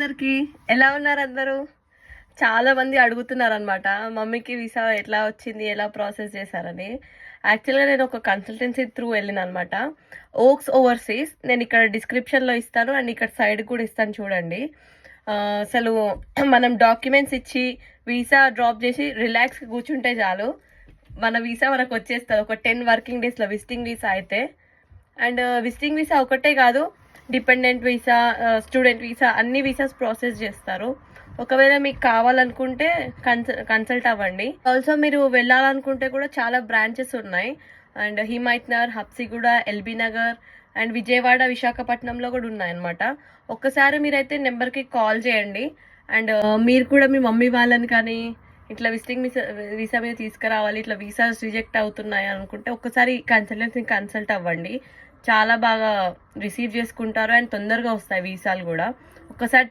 అందరికి. ఎలా ఉన్నారు అందరూ? చాలా మంది అడుగుతున్నారు అనమాట, మమ్మీకి వీసా ఎట్లా వచ్చింది, ఎలా ప్రాసెస్ చేశారని. యాక్చువల్గా నేను ఒక కన్సల్టెన్సీ త్రూ వెళ్ళిన అనమాట, ఓక్స్ ఓవర్సీస్. నేను ఇక్కడ డిస్క్రిప్షన్లో ఇస్తాను అండ్ ఇక్కడ సైడ్ కూడా ఇస్తాను చూడండి. అసలు మనం డాక్యుమెంట్స్ ఇచ్చి వీసా డ్రాప్ చేసి రిలాక్స్గా కూర్చుంటే చాలు, మన వీసా మనకు వచ్చేస్తుంది ఒక 10 వర్కింగ్ డేస్లో విజిటింగ్ వీసా అయితే. అండ్ విజిటింగ్ వీసా ఒకటే కాదు, డిపెండెంట్ వీసా, స్టూడెంట్ వీసా, అన్ని వీసాస్ ప్రాసెస్ చేస్తారు. ఒకవేళ మీకు కావాలనుకుంటే కన్సల్ట్ అవ్వండి. ఆల్సో మీరు వెళ్ళాలనుకుంటే కూడా చాలా బ్రాంచెస్ ఉన్నాయి. And Himayatnagar, Habsiguda, LB Nagar and Vijayawada, విశాఖపట్నంలో కూడా ఉన్నాయన్నమాట. ఒక్కసారి మీరైతే నెంబర్కి కాల్ చేయండి. అండ్ మీరు కూడా మీ మమ్మీ వాళ్ళని కానీ ఇట్లా విజిటింగ్ వీసా మీద తీసుకురావాలి, ఇట్లా వీసాస్ రిజెక్ట్ అవుతున్నాయి అనుకుంటే ఒక్కసారి కన్సల్టెన్సీని కన్సల్ట్ అవ్వండి. చాలా బాగా రిసీవ్ చేసుకుంటారు అండ్ తొందరగా వస్తాయి వీసాలు కూడా. ఒక్కసారి